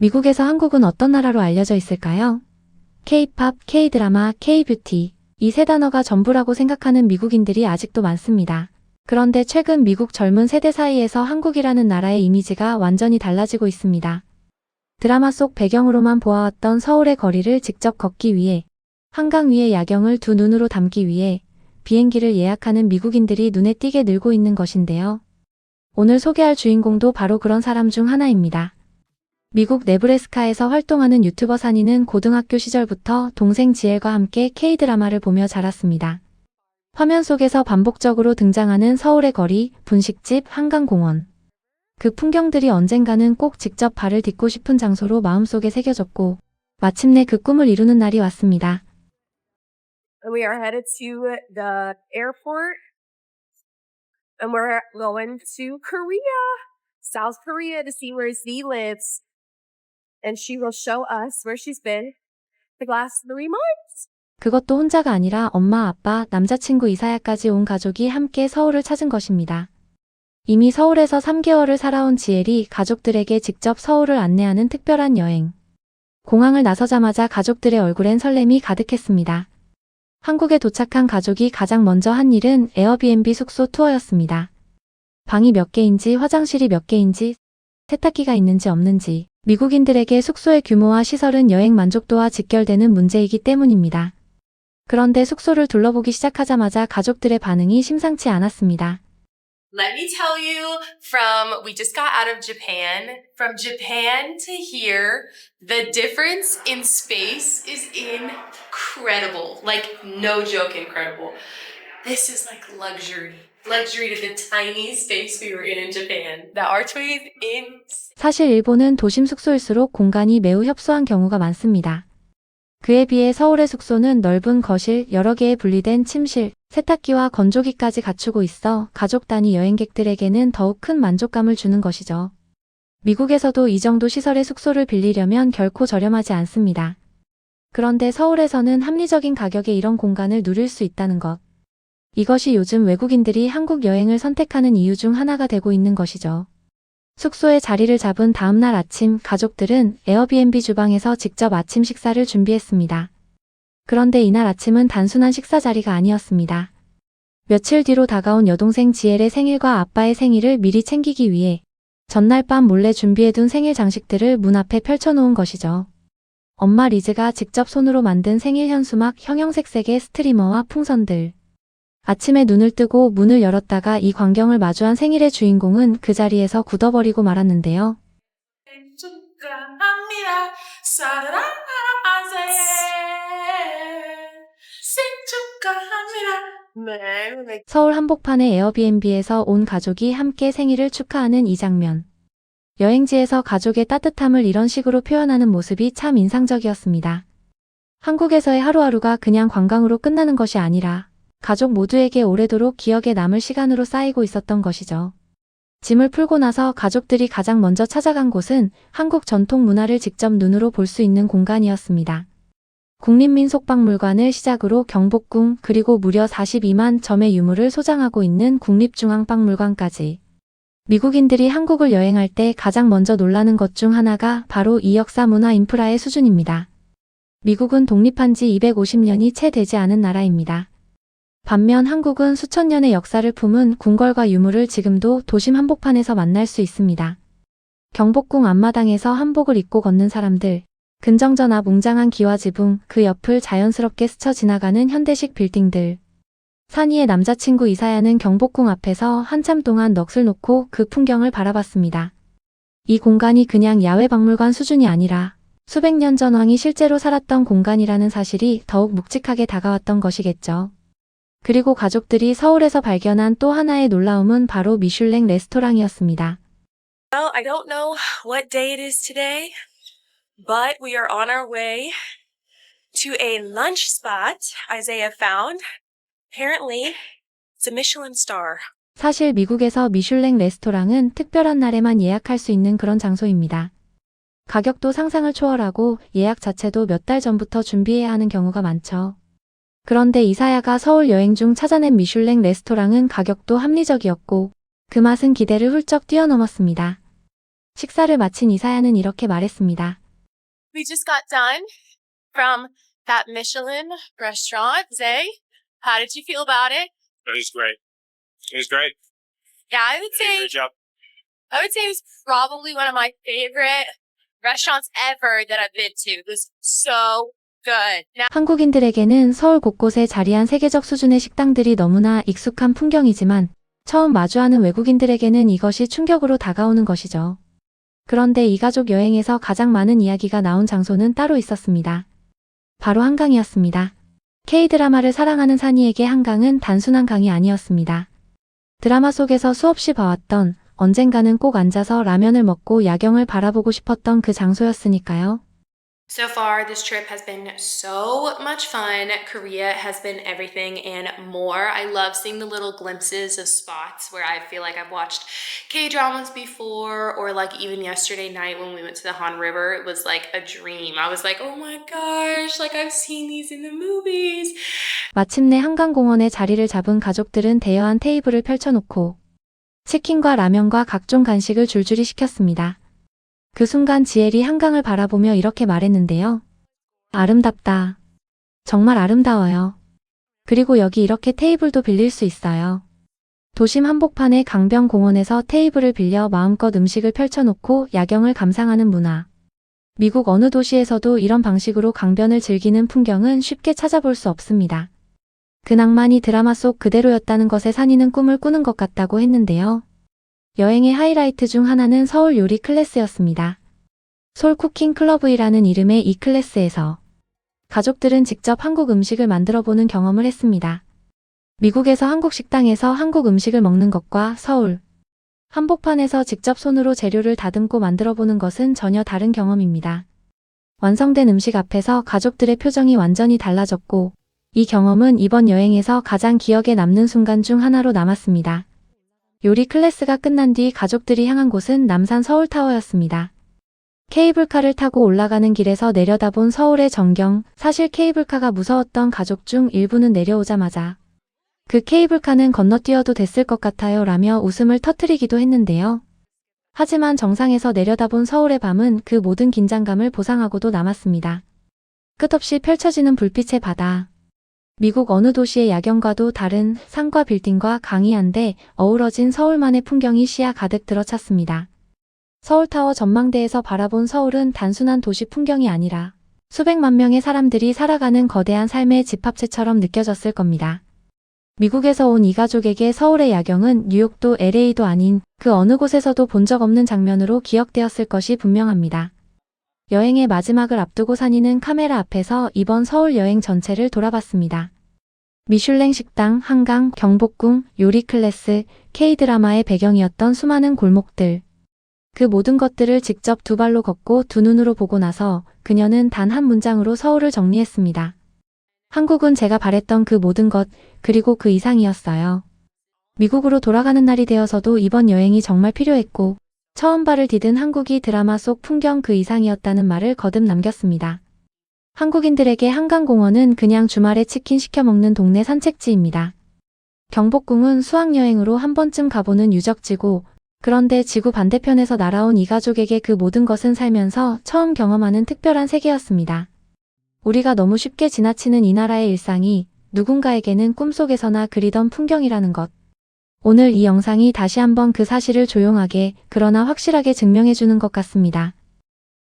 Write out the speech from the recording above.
미국에서 한국은 어떤 나라로 알려져 있을까요? K-팝, K-드라마, K-뷰티. 이 세 단어가 전부라고 생각하는 미국인들이 아직도 많습니다. 그런데 최근 미국 젊은 세대 사이에서 한국이라는 나라의 이미지가 완전히 달라지고 있습니다. 드라마 속 배경으로만 보아왔던 서울의 거리를 직접 걷기 위해, 한강 위의 야경을 두 눈으로 담기 위해 비행기를 예약하는 미국인들이 눈에 띄게 늘고 있는 것인데요. 오늘 소개할 주인공도 바로 그런 사람 중 하나입니다. 미국 네브래스카에서 활동하는 유튜버 산이는 고등학교 시절부터 동생 지엘과 함께 K-드라마를 보며 자랐습니다. 화면 속에서 반복적으로 등장하는 서울의 거리, 분식집, 한강공원. 그 풍경들이 언젠가는 꼭 직접 발을 딛고 싶은 장소로 마음속에 새겨졌고, 마침내 그 꿈을 이루는 날이 왔습니다. We are headed to the airport and we're going to Korea, South Korea to see where Z lives. And she will show us where she's been the last 3 months. 그것도 혼자가 아니라 엄마, 아빠, 남자친구 이사야까지 온 가족이 함께 서울을 찾은 것입니다. 이미 서울에서 3개월을 살아온 지엘이 가족들에게 직접 서울을 안내하는 특별한 여행. 공항을 나서자마자 가족들의 얼굴엔 설렘이 가득했습니다. 한국에 도착한 가족이 가장 먼저 한 일은 에어비앤비 숙소 투어였습니다. 방이 몇 개인지, 화장실이 몇 개인지, 세탁기가 있는지 없는지, 미국인들에게 숙소의 규모와 시설은 여행 만족도와 직결되는 문제이기 때문입니다. 그런데 숙소를 둘러보기 시작하자마자 가족들의 반응이 심상치 않았습니다. Let me tell you, we just got out of Japan. From Japan to here, the difference in space is incredible. Like, no joke, incredible. This is like luxury. Luxury to the tiny space we were in Japan. The archway is insane. 사실 일본은 도심 숙소일수록 공간이 매우 협소한 경우가 많습니다. 그에 비해 서울의 숙소는 넓은 거실, 여러 개의 분리된 침실, 세탁기와 건조기까지 갖추고 있어 가족 단위 여행객들에게는 더욱 큰 만족감을 주는 것이죠. 미국에서도 이 정도 시설의 숙소를 빌리려면 결코 저렴하지 않습니다. 그런데 서울에서는 합리적인 가격에 이런 공간을 누릴 수 있다는 것. 이것이 요즘 외국인들이 한국 여행을 선택하는 이유 중 하나가 되고 있는 것이죠. 숙소에 자리를 잡은 다음 날 아침, 가족들은 에어비앤비 주방에서 직접 아침 식사를 준비했습니다. 그런데 이날 아침은 단순한 식사 자리가 아니었습니다. 며칠 뒤로 다가온 여동생 지엘의 생일과 아빠의 생일을 미리 챙기기 위해 전날 밤 몰래 준비해둔 생일 장식들을 문 앞에 펼쳐놓은 것이죠. 엄마 리즈가 직접 손으로 만든 생일 현수막, 형형색색의 스트리머와 풍선들. 아침에 눈을 뜨고 문을 열었다가 이 광경을 마주한 생일의 주인공은 그 자리에서 굳어버리고 말았는데요. 서울 한복판의 에어비앤비에서 온 가족이 함께 생일을 축하하는 이 장면. 여행지에서 가족의 따뜻함을 이런 식으로 표현하는 모습이 참 인상적이었습니다. 한국에서의 하루하루가 그냥 관광으로 끝나는 것이 아니라 가족 모두에게 오래도록 기억에 남을 시간으로 쌓이고 있었던 것이죠. 짐을 풀고 나서 가족들이 가장 먼저 찾아간 곳은 한국 전통 문화를 직접 눈으로 볼 수 있는 공간이었습니다. 국립민속박물관을 시작으로 경복궁 그리고 무려 42만 점의 유물을 소장하고 있는 국립중앙박물관까지. 미국인들이 한국을 여행할 때 가장 먼저 놀라는 것 중 하나가 바로 이 역사 문화 인프라의 수준입니다. 미국은 독립한 지 250년이 채 되지 않은 나라입니다. 반면 한국은 수천 년의 역사를 품은 궁궐과 유물을 지금도 도심 한복판에서 만날 수 있습니다. 경복궁 앞마당에서 한복을 입고 걷는 사람들, 근정전 앞 웅장한 기와지붕, 그 옆을 자연스럽게 스쳐 지나가는 현대식 빌딩들. 산이의 남자친구 이사야는 경복궁 앞에서 한참 동안 넋을 놓고 그 풍경을 바라봤습니다. 이 공간이 그냥 야외 박물관 수준이 아니라 수백 년 전 왕이 실제로 살았던 공간이라는 사실이 더욱 묵직하게 다가왔던 것이겠죠. 그리고 가족들이 서울에서 발견한 또 하나의 놀라움은 바로 미슐랭 레스토랑이었습니다. Well, I don't know what day it is today, but we are on our way to a lunch spot Isaiah found. Apparently, it's a Michelin star. 사실 미국에서 미슐랭 레스토랑은 특별한 날에만 예약할 수 있는 그런 장소입니다. 가격도 상상을 초월하고 예약 자체도 몇 달 전부터 준비해야 하는 경우가 많죠. 그런데 이사야가 서울 여행 중 찾아낸 미슐랭 레스토랑은 가격도 합리적이었고 그 맛은 기대를 훌쩍 뛰어넘었습니다. 식사를 마친 이사야는 이렇게 말했습니다. We just got done from that Michelin restaurant, Zay. How did you feel about it? It was great. It was great. Yeah, I would say Great job. it was probably one of my favorite restaurants ever that I've been to. It was so good. Now, 한국인들에게는 서울 곳곳에 자리한 세계적 수준의 식당들이 너무나 익숙한 풍경이지만 처음 마주하는 외국인들에게는 이것이 충격으로 다가오는 것이죠. 그런데 이 가족 여행에서 가장 많은 이야기가 나온 장소는 따로 있었습니다. 바로 한강이었습니다. K-드라마를 사랑하는 산이에게 한강은 단순한 강이 아니었습니다. 드라마 속에서 수없이 봐왔던 언젠가는 꼭 앉아서 라면을 먹고 야경을 바라보고 싶었던 그 장소였으니까요. so far, this trip has been so much fun. Korea has been everything and more. I love seeing the little glimpses of spots where I feel like I've watched K-dramas before, or like even yesterday night when we went to the Han River, it was like a dream. I was like, oh my gosh, like I've seen these in the movies. 마침내 한강공원에 자리를 잡은 가족들은 대여한 테이블을 펼쳐놓고 치킨과 라면과 각종 간식을 줄줄이 시켰습니다. 그 순간 지엘이 한강을 바라보며 이렇게 말했는데요. 아름답다. 정말 아름다워요. 그리고 여기 이렇게 테이블도 빌릴 수 있어요. 도심 한복판의 강변공원에서 테이블을 빌려 마음껏 음식을 펼쳐놓고 야경을 감상하는 문화. 미국 어느 도시에서도 이런 방식으로 강변을 즐기는 풍경은 쉽게 찾아볼 수 없습니다. 그 낭만이 드라마 속 그대로였다는 것에 산이는 꿈을 꾸는 것 같다고 했는데요. 여행의 하이라이트 중 하나는 서울 요리 클래스였습니다. 솔 쿠킹 클럽이라는 이름의 이 클래스에서 가족들은 직접 한국 음식을 만들어보는 경험을 했습니다. 미국에서 한국 식당에서 한국 음식을 먹는 것과 서울 한복판에서 직접 손으로 재료를 다듬고 만들어보는 것은 전혀 다른 경험입니다. 완성된 음식 앞에서 가족들의 표정이 완전히 달라졌고 이 경험은 이번 여행에서 가장 기억에 남는 순간 중 하나로 남았습니다. 요리 클래스가 끝난 뒤 가족들이 향한 곳은 남산 서울타워였습니다. 케이블카를 타고 올라가는 길에서 내려다본 서울의 전경, 사실 케이블카가 무서웠던 가족 중 일부는 내려오자마자 그 케이블카는 건너뛰어도 됐을 것 같아요 라며 웃음을 터뜨리기도 했는데요. 하지만 정상에서 내려다본 서울의 밤은 그 모든 긴장감을 보상하고도 남았습니다. 끝없이 펼쳐지는 불빛의 바다. 미국 어느 도시의 야경과도 다른 산과 빌딩과 강이 한데 어우러진 서울만의 풍경이 시야 가득 들어찼습니다. 서울타워 전망대에서 바라본 서울은 단순한 도시 풍경이 아니라 수백만 명의 사람들이 살아가는 거대한 삶의 집합체처럼 느껴졌을 겁니다. 미국에서 온 이 가족에게 서울의 야경은 뉴욕도 LA도 아닌 그 어느 곳에서도 본 적 없는 장면으로 기억되었을 것이 분명합니다. 여행의 마지막을 앞두고 산이는 카메라 앞에서 이번 서울 여행 전체를 돌아봤습니다. 미슐랭 식당, 한강, 경복궁, 요리 클래스, K-드라마의 배경이었던 수많은 골목들. 그 모든 것들을 직접 두 발로 걷고 두 눈으로 보고 나서 그녀는 단 한 문장으로 서울을 정리했습니다. 한국은 제가 바랬던 그 모든 것, 그리고 그 이상이었어요. 미국으로 돌아가는 날이 되어서도 이번 여행이 정말 필요했고 처음 발을 디딘 한국이 드라마 속 풍경 그 이상이었다는 말을 거듭 남겼습니다. 한국인들에게 한강공원은 그냥 주말에 치킨 시켜 먹는 동네 산책지입니다. 경복궁은 수학여행으로 한 번쯤 가보는 유적지고 그런데 지구 반대편에서 날아온 이 가족에게 그 모든 것은 살면서 처음 경험하는 특별한 세계였습니다. 우리가 너무 쉽게 지나치는 이 나라의 일상이 누군가에게는 꿈속에서나 그리던 풍경이라는 것. 오늘 이 영상이 다시 한번 그 사실을 조용하게 그러나 확실하게 증명해주는 것 같습니다.